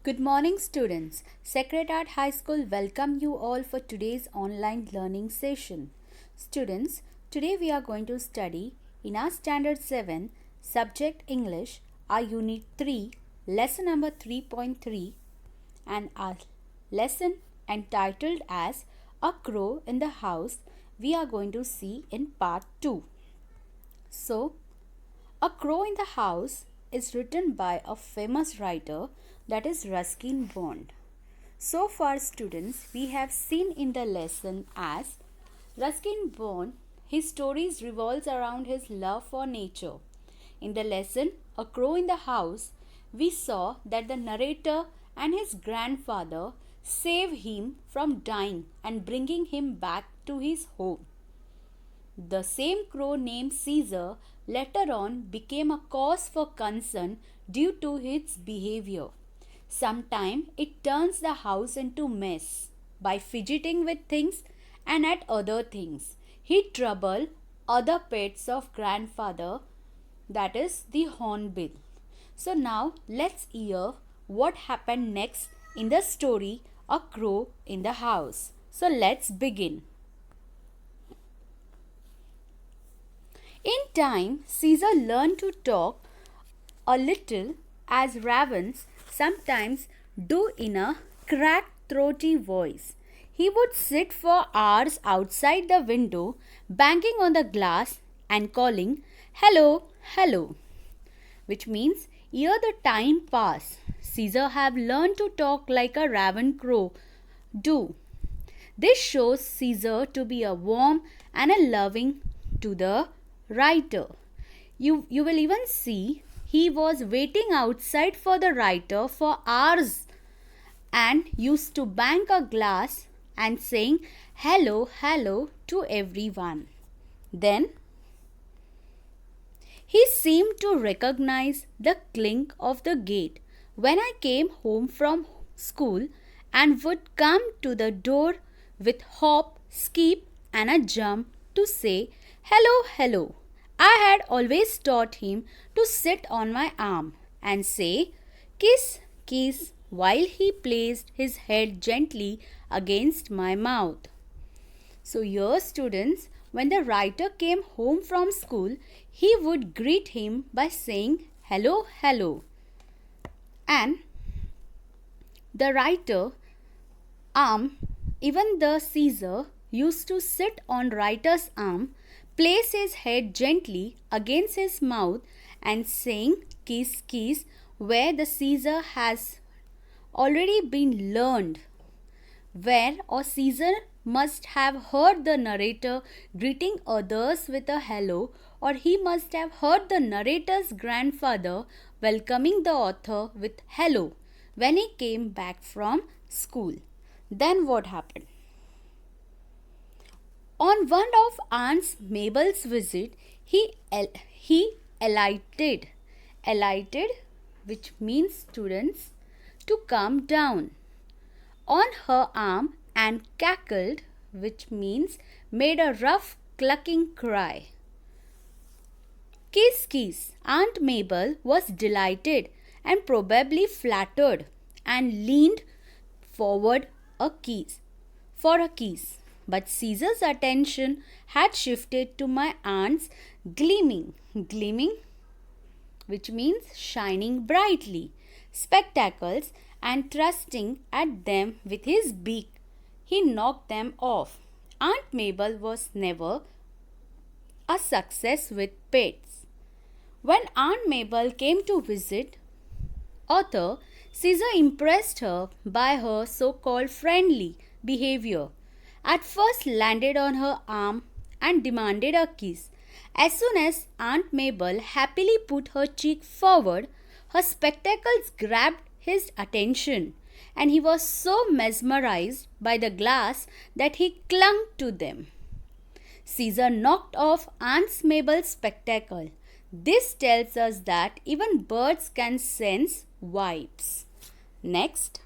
Good morning, students. Secretariat High School welcome you all for today's online learning session. Students, today we are going to study in our Standard 7 subject English, our Unit 3, lesson number 3.3, and our lesson entitled as A Crow in the House we are going to see in part 2. So, A Crow in the House is written by a famous writer, that is Ruskin Bond. So far, students, we have seen in the lesson as Ruskin Bond, his stories revolves around his love for nature. In the lesson A Crow in the House, we saw that the narrator and his grandfather save him from dying and bringing him back to his home. The same crow named Caesar later on became a cause for concern due to its behavior. Sometimes it turns the house into mess by fidgeting with things and at other things. He troubled other pets of grandfather, that is the hornbill. So now let's hear what happened next in the story A Crow in the House. So let's begin. In time, Caesar learned to talk a little as ravens sometimes do in a cracked, throaty voice. He would sit for hours outside the window, banging on the glass and calling, "Hello, hello," which means, "Ere the time pass." Caesar have learned to talk like a raven crow do. This shows Caesar to be a warm and a loving to the writer. You will even see he was waiting outside for the writer for hours and used to bang a glass and saying hello, hello to everyone. Then he seemed to recognize the clink of the gate when I came home from school and would come to the door with hop, skip and a jump to say hello, hello. I had always taught him to sit on my arm and say kiss, kiss while he placed his head gently against my mouth. So here, students, when the writer came home from school, he would greet him by saying hello, hello. And the writer even the Caesar used to sit on writer's arm, place his head gently against his mouth and saying kiss, kiss, where the Caesar has already been learned, where or Caesar must have heard the narrator greeting others with a hello, or he must have heard the narrator's grandfather welcoming the author with hello when he came back from school. Then what happened? On one of Aunt Mabel's visit, he alighted, which means, students, to come down, on her arm and cackled, which means made a rough clucking cry. Kiss, kiss. Aunt Mabel was delighted and probably flattered and leaned forward for a kiss. But Caesar's attention had shifted to my aunt's gleaming, which means shining brightly, spectacles, and thrusting at them with his beak. He knocked them off. Aunt Mabel was never a success with pets. When Aunt Mabel came to visit author, Caesar impressed her by her so-called friendly behavior. At first landed on her arm and demanded a kiss. As soon as Aunt Mabel happily put her cheek forward, her spectacles grabbed his attention, and he was so mesmerized by the glass that he clung to them. Caesar knocked off Aunt Mabel's spectacle. This tells us that even birds can sense vibes. Next.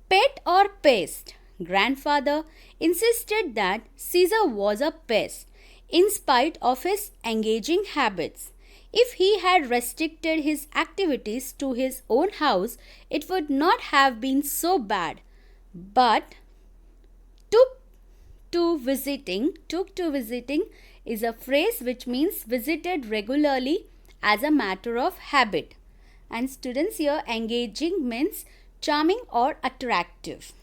Pet or pest? Grandfather insisted that Caesar was a pest in spite of his engaging habits. If he had restricted his activities to his own house, it would not have been so bad. But took to visiting is a phrase which means visited regularly as a matter of habit. And students, here engaging means charming or attractive.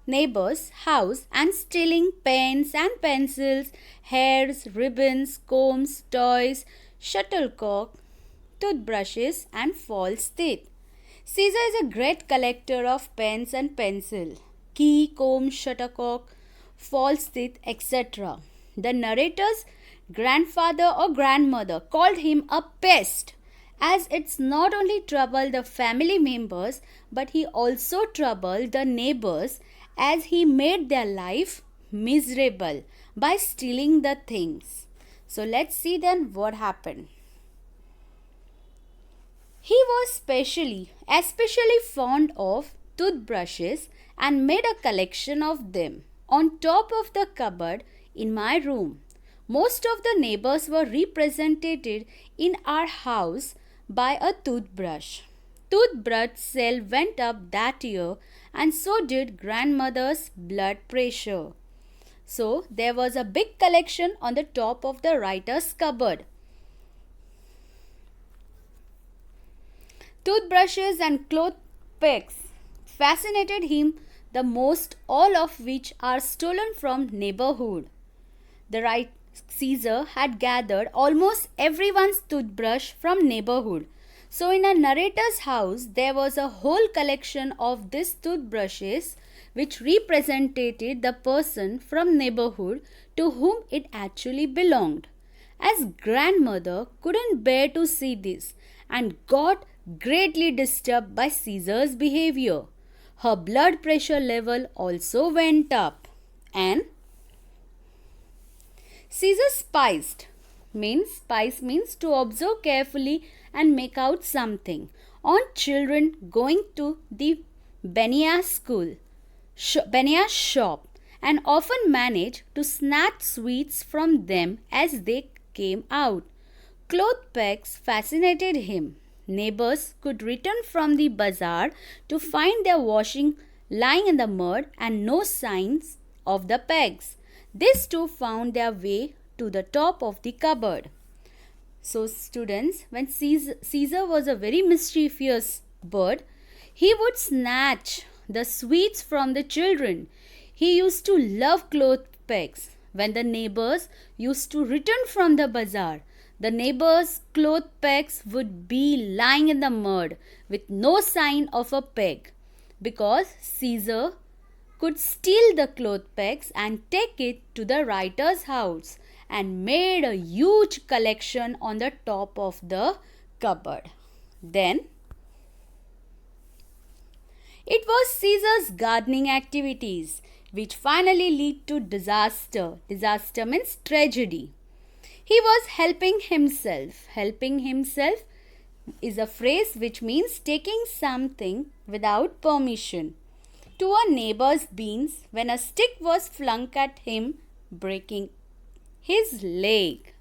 Neighbors' house and stealing pens and pencils, hairs, ribbons, combs, toys, shuttlecock, toothbrushes and false teeth. Caesar is a great collector of pens and pencil, key, comb, shuttlecock, false teeth, etc. The narrator's grandfather or grandmother called him a pest, as it's not only troubled the family members but he also troubled the neighbors, as he made their life miserable by stealing the things. So let's see then what happened. He was especially fond of toothbrushes and made a collection of them on top of the cupboard in my room. Most of the neighbors were represented in our house by a toothbrush. Toothbrush sale went up that year, and so did grandmother's blood pressure. So there was a big collection on the top of the writer's cupboard. Toothbrushes and cloth pegs fascinated him the most, all of which are stolen from neighborhood. The Caesar had gathered almost everyone's toothbrush from neighborhood. So in a narrator's house, there was a whole collection of these toothbrushes which represented the person from neighborhood to whom it actually belonged. As grandmother couldn't bear to see this and got greatly disturbed by Caesar's behavior. Her blood pressure level also went up, and Caesar spice means to observe carefully and make out something on children going to the Benias shop, and often managed to snatch sweets from them as they came out. Cloth pegs fascinated him. Neighbors could return from the bazaar to find their washing lying in the mud and no signs of the pegs. These too found their way to the top of the cupboard. So students, when Caesar was a very mischievous bird, he would snatch the sweets from the children. He used to love cloth pegs. When the neighbors used to return from the bazaar, the neighbors' cloth pegs would be lying in the mud with no sign of a peg, because Caesar could steal the cloth pegs and take it to the writer's house and made a huge collection on the top of the cupboard. Then it was Caesar's gardening activities which finally lead to disaster. Disaster means tragedy. He was helping himself. Helping himself is a phrase which means taking something without permission to a neighbor's beans when a stick was flung at him, breaking his leg.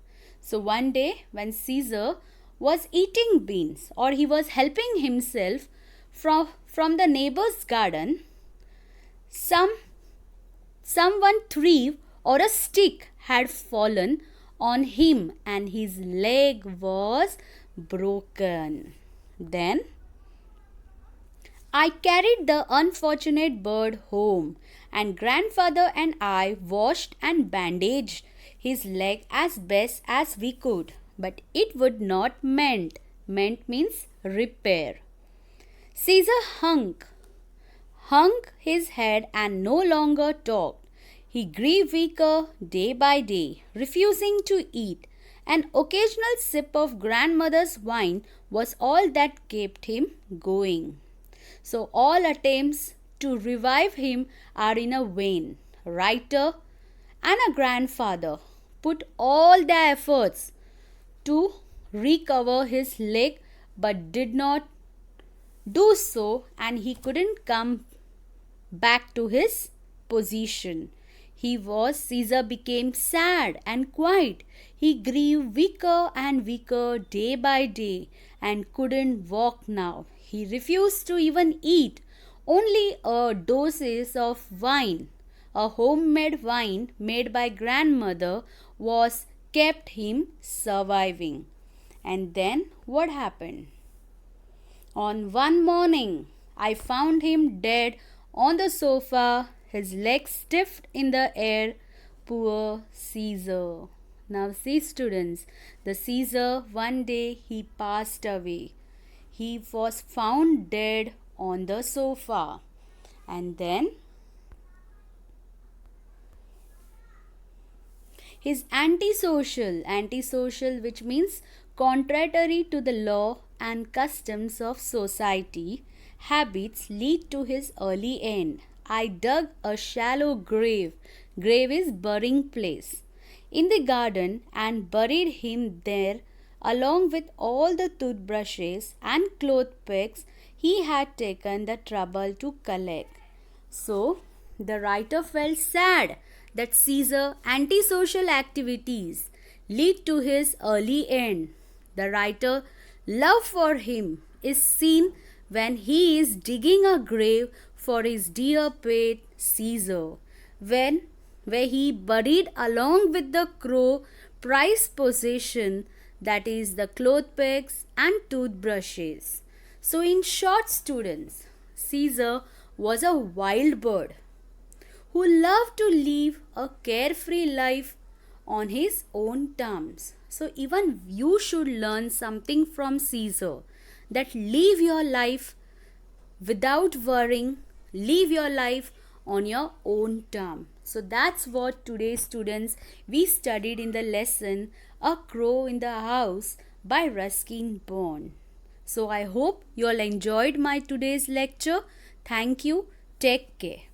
So one day when Caesar was eating beans, or he was helping himself from the neighbor's garden, someone threw or a stick had fallen on him and his leg was broken. Then I carried the unfortunate bird home, and grandfather and I washed and bandaged his leg as best as we could, but it would not mend. Mend means repair. Caesar hung his head and no longer talked. He grew weaker day by day, refusing to eat. An occasional sip of grandmother's wine was all that kept him going. So all attempts to revive him are in a vain. Writer and a grandfather put all their efforts to recover his leg but did not do so, and he couldn't come back to his position. Caesar became sad and quiet. He grew weaker and weaker day by day and couldn't walk now. He refused to even eat. Only a doses of wine, a homemade wine made by grandmother, was kept him surviving. And then what happened? On one morning, I found him dead on the sofa, his legs stiff in the air. Poor Caesar. Now, see, students, the Caesar one day he passed away. He was found dead on the sofa. And then his antisocial, which means contrary to the law and customs of society, habits lead to his early end. I dug a shallow grave. Grave is burying place. In the garden and buried him there along with all the toothbrushes and clothpicks he had taken the trouble to collect. So, the writer felt sad that Caesar's antisocial activities lead to his early end. The writer's love for him is seen when he is digging a grave for his dear pet Caesar, where he buried along with the crow prized possession, that is the clothpicks and toothbrushes. So in short, students, Caesar was a wild bird who loved to live a carefree life on his own terms. So even you should learn something from Caesar, that live your life without worrying, live your life on your own term. So that's what today, students, we studied in the lesson A Crow in the House by Ruskin Bond. So I hope you all enjoyed my today's lecture. Thank you. Take care.